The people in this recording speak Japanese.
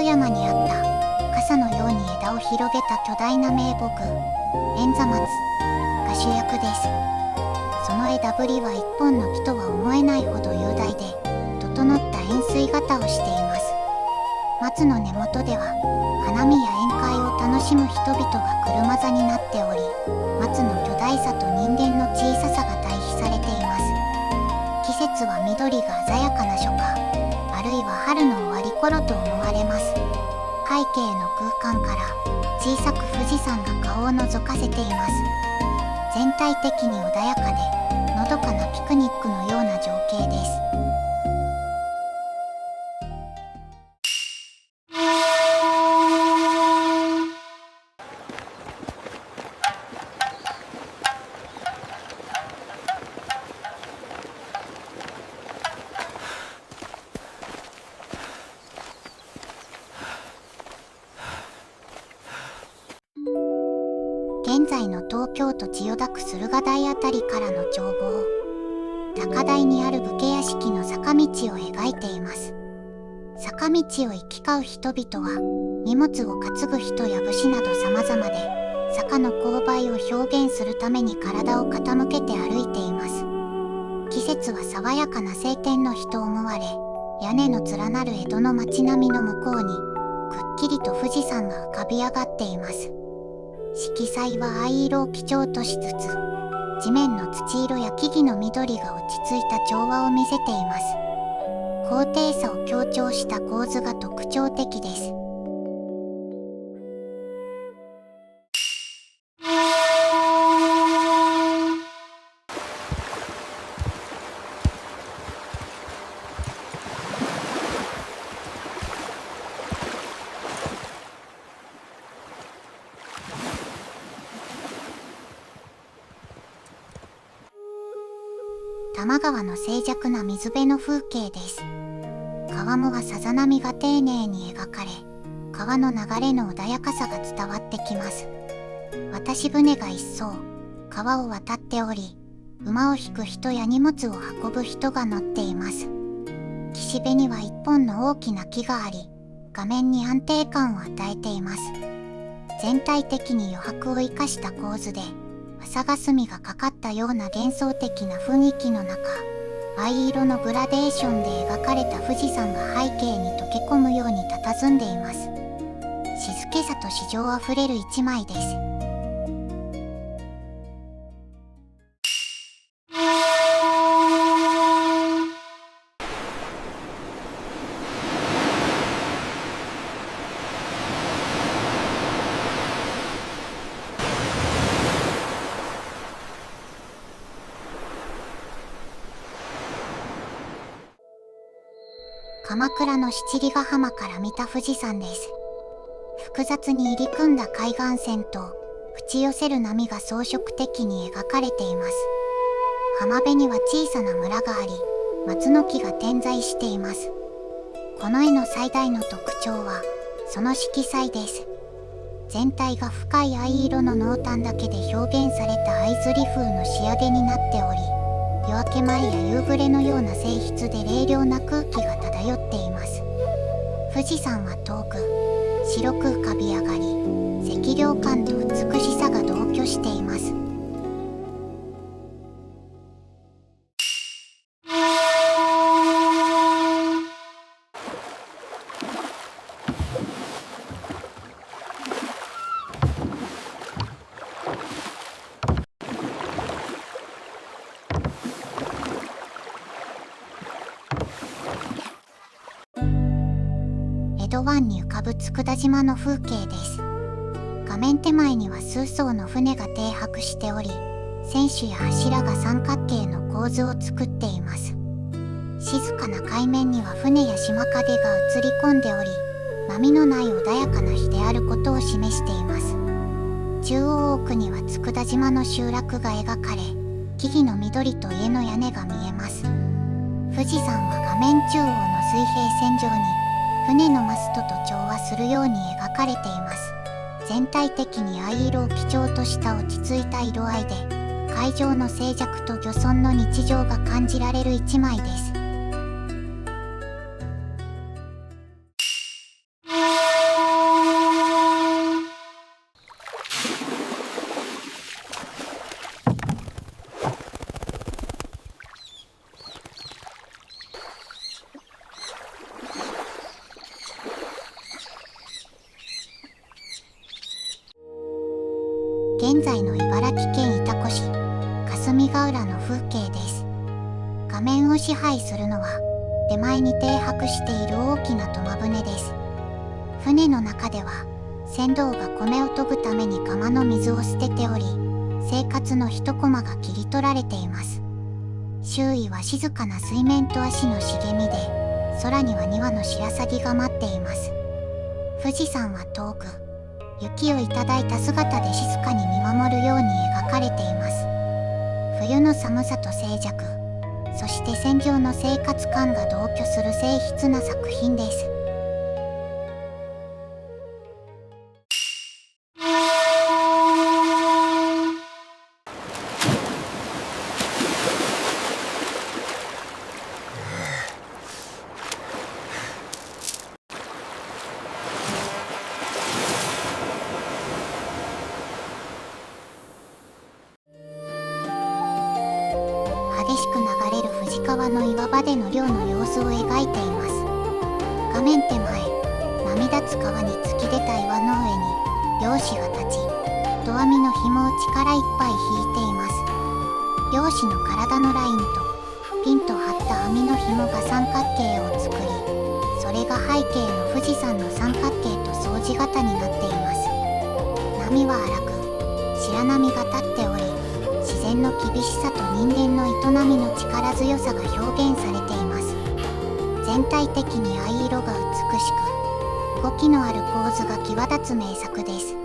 高山にあった傘のように枝を広げた巨大な名木、円座松が主役です。その枝ぶりは一本の木とは思えないほど雄大で、整った円錐型をしています。松の根元では花見や宴会を楽しむ人々が車座になっており、松の巨大さと人間の小ささが対比されています。季節は緑が鮮やかな初夏、あるいは春の終わり頃と思われます。背景の空間から小さく富士山が顔を覗かせています。全体的に穏やかで、のどかなピクニックのような情景です。現在の東京都千代田区駿河台あたりからの眺望。高台にある武家屋敷の坂道を描いています。坂道を行き交う人々は、荷物を担ぐ人や武士など様々で、坂の勾配を表現するために体を傾けて歩いています。季節は爽やかな晴天の日と思われ、屋根の連なる江戸の街並みの向こうに、くっきりと富士山が浮かび上がっています。色彩は藍色を基調としつつ、地面の土色や木々の緑が落ち着いた調和を見せています。高低差を強調した構図が特徴的です。多摩川の静寂な水辺の風景です。川面はさざ波が丁寧に描かれ、川の流れの穏やかさが伝わってきます。渡し船が一艘、川を渡っており、馬を引く人や荷物を運ぶ人が乗っています。岸辺には一本の大きな木があり、画面に安定感を与えています。全体的に余白を生かした構図で、朝霞がかかったような幻想的な雰囲気の中、藍色のグラデーションで描かれた富士山が背景に溶け込むように佇んでいます。静けさと詩情あふれる一枚です。鎌倉の七里ヶ浜から見た富士山です。複雑に入り組んだ海岸線と打ち寄せる波が装飾的に描かれています。浜辺には小さな村があり、松の木が点在しています。この絵の最大の特徴は、その色彩です。全体が深い藍色の濃淡だけで表現された藍刷り風の仕上げになっており、夜明け前や夕暮れのような性質で冷涼な空気が漂っています。富士山は遠く、白く浮かび上がり、赤涼感と美しさが同居しています。江戸湾に浮かぶ佃島の風景です。画面手前には数艘の船が停泊しており、船首や柱が三角形の構図を作っています。静かな海面には船や島影が映り込んでおり、波のない穏やかな日であることを示しています。中央奥には佃島の集落が描かれ、木々の緑と家の屋根が見えます。富士山は画面中央の水平線上に、船のマストと調和するように描かれています。全体的に藍色を基調とした落ち着いた色合いで、海上の静寂と漁村の日常が感じられる一枚です。現在の茨城県潮来市霞ヶ浦の風景です。画面を支配するのは手前に停泊している大きな苫船です。船の中では船頭が米を研ぐために釜の水を捨てており、生活の一コマが切り取られています。周囲は静かな水面と足の茂みで、空には2羽の白鷺が待っています。富士山は遠く、雪をいただいた姿で静かに見守るように描かれています。冬の寒さと静寂、そして戦場の生活感が同居する静筆な作品です。激しく流れる富士川の岩場での漁の様子を描いています。画面手前、波立つ川に突き出た岩の上に漁師が立ち、投網の紐を力いっぱい引いています。漁師の体のラインとピンと張った網の紐が三角形を作り、それが背景の富士山の三角形と相似型になっています。波は荒く、白波が立っており、自然の厳しさと人間の営みの力強さが表現されています。全体的に藍色が美しく、動きのある構図が際立つ名作です。